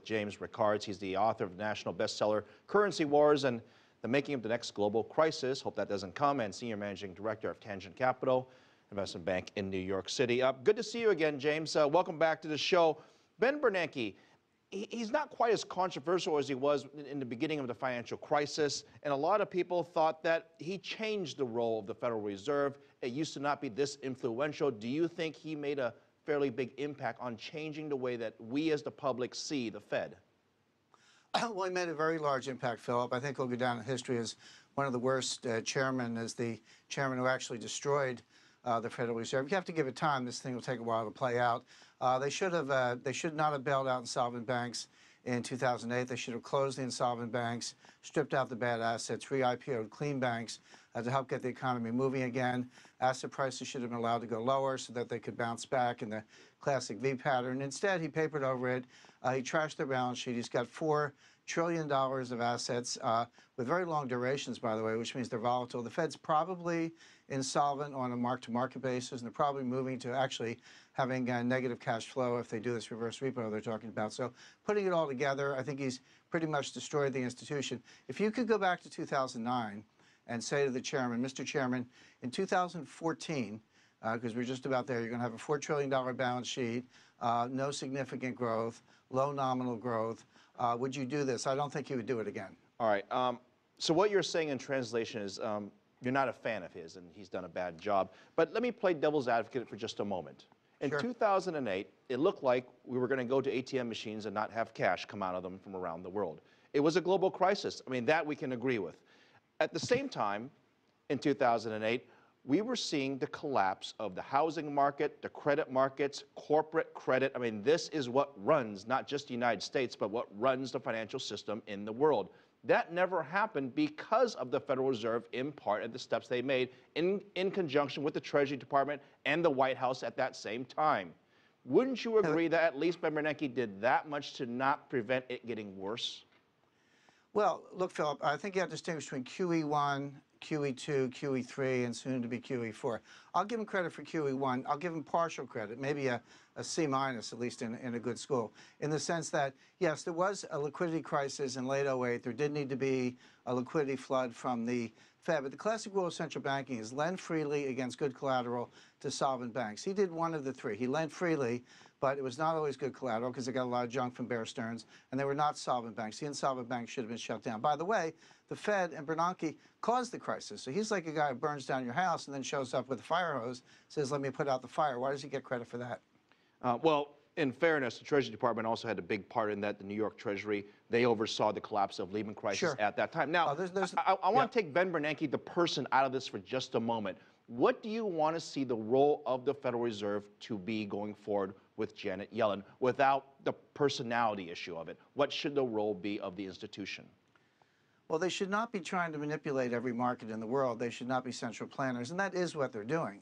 with James Rickards. He's the author of the national bestseller, Currency Wars and the Making of the Next Global Crisis. Hope that doesn't come. And Senior Managing Director of Tangent Capital, investment bank in New York City. Good to see you again, James. Welcome back to the show. Ben Bernanke, he's not quite as controversial as he was in the beginning of the financial crisis, and a lot of people thought that he changed the role of the Federal Reserve. It used to not be this influential. Do you think he made a fairly big impact on changing the way that we as the public see the Fed? Well, he made a very large impact, Philip. I think he'll go down in history as one of the worst chairmen, as the chairman who actually destroyed the Federal Reserve. You have to give it time. This thing will take a while to play out. They should not have bailed out insolvent banks in 2008. They should have closed the insolvent banks, stripped out the bad assets, re-IPO'd clean banks to help get the economy moving again. Asset prices should have been allowed to go lower so that they could bounce back in the classic V pattern. Instead, he papered over it. He trashed their balance sheet. He's got $4 trillion of assets with very long durations, by the way, which means they're volatile. The Fed's probably insolvent on a mark-to-market basis, and they're probably moving to actually having negative cash flow if they do this reverse repo they're talking about. So putting it all together, I think he's pretty much destroyed the institution. If you could go back to 2009 and say to the chairman, Mr. Chairman, in 2014, because we're just about there, you're going to have a $4 trillion balance sheet, no significant growth, low nominal growth. Would you do this? I don't think he would do it again. All right. So what you're saying in translation is you're not a fan of his and he's done a bad job. But let me play devil's advocate for just a moment. In 2008, it looked like we were going to go to ATM machines and not have cash come out of them from around the world. It was a global crisis. I mean, that we can agree with. At the same time, in 2008, we were seeing the collapse of the housing market, the credit markets, corporate credit. I mean, this is what runs not just the United States, but what runs the financial system in the world. That never happened because of the Federal Reserve, in part, and the steps they made in conjunction with the Treasury Department and the White House at that same time. Wouldn't you agree that at least Ben Bernanke did that much to not prevent it getting worse? Well, look, Philip, I think you have to distinguish between QE1, QE2, QE3, and soon to be QE4. I'll give him credit for QE1. I'll give him partial credit, maybe a C minus, at least in a good school, in the sense that, yes, there was a liquidity crisis in late 08. There did need to be a liquidity flood from the Fed. But the classic rule of central banking is lend freely against good collateral to solvent banks. He did one of the three. He lent freely, but it was not always good collateral because they got a lot of junk from Bear Stearns, and they were not solvent banks. The insolvent banks should have been shut down. By the way, the Fed and Bernanke caused the crisis. So he's like a guy who burns down your house and then shows up with a fire hose, says, let me put out the fire. Why does he get credit for that? Well, in fairness, the Treasury Department also had a big part in that. The New York Treasury, they oversaw the collapse of Lehman crisis at that time. Now, I want to take Ben Bernanke, the person, out of this for just a moment. What do you want to see the role of the Federal Reserve to be going forward with Janet Yellen without the personality issue of it? What should the role be of the institution? Well, they should not be trying to manipulate every market in the world. They should not be central planners, and that is what they're doing.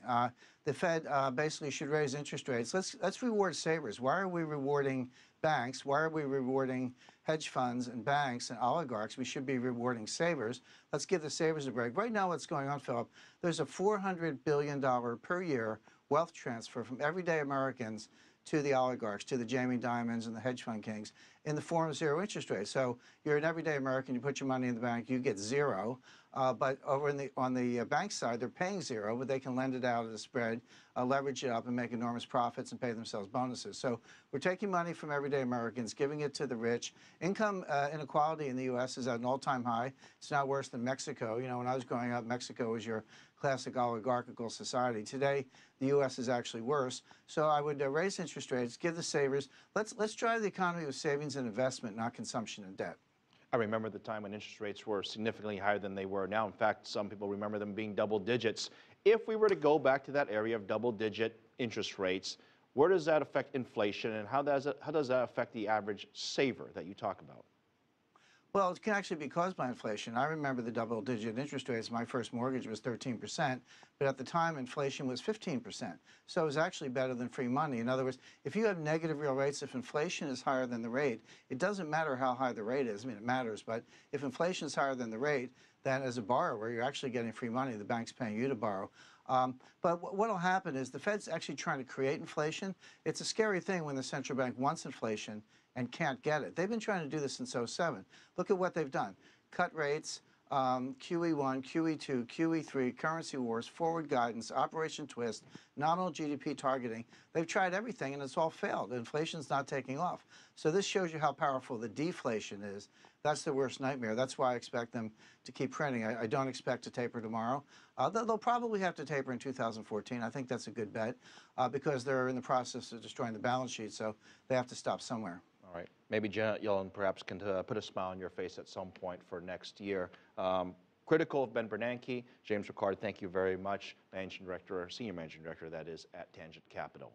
The Fed basically should raise interest rates. Let's reward savers. Why are we rewarding banks? Why are we rewarding hedge funds and banks and oligarchs? We should be rewarding savers. Let's give the savers a break. Right now, what's going on, Philip, there's a $400 billion per year wealth transfer from everyday Americans to the oligarchs, to the Jamie Dimons and the hedge fund kings, in the form of zero interest rates. So you're an everyday American, you put your money in the bank, you get zero. But over on the bank side, they're paying zero, but they can lend it out at a spread, leverage it up, and make enormous profits and pay themselves bonuses. So we're taking money from everyday Americans, giving it to the rich. Income inequality in the U.S. is at an all-time high. It's now worse than Mexico. You know, when I was growing up, Mexico was your classic oligarchical society. Today, the U.S. is actually worse. So I would raise interest rates, give the savers. Let's drive the economy with savings and investment, not consumption and debt. I remember the time when interest rates were significantly higher than they were now. In fact, some people remember them being double digits. If we were to go back to that area of double-digit interest rates, where does that affect inflation, and how does that affect the average saver that you talk about? Well, it can actually be caused by inflation. I remember the double-digit interest rates. My first mortgage was 13%, but at the time, inflation was 15%. So it was actually better than free money. In other words, if you have negative real rates, if inflation is higher than the rate, it doesn't matter how high the rate is. I mean, it matters, but if inflation is higher than the rate, then as a borrower, you're actually getting free money. The bank's paying you to borrow. But what will happen is the Fed's actually trying to create inflation. It's a scary thing when the central bank wants inflation and can't get it. They've been trying to do this since '07. Look at what they've done. Cut rates, QE1, QE2, QE3, currency wars, forward guidance, Operation Twist, nominal GDP targeting. They've tried everything and it's all failed. Inflation's not taking off. So this shows you how powerful the deflation is. That's the worst nightmare. That's why I expect them to keep printing. I don't expect to taper tomorrow. They'll probably have to taper in 2014. I think that's a good bet because they're in the process of destroying the balance sheet, so they have to stop somewhere. All right. Maybe Janet Yellen perhaps can put a smile on your face at some point for next year. Critical of Ben Bernanke, James Rickards, thank you very much. Senior Managing Director, that is, at Tangent Capital.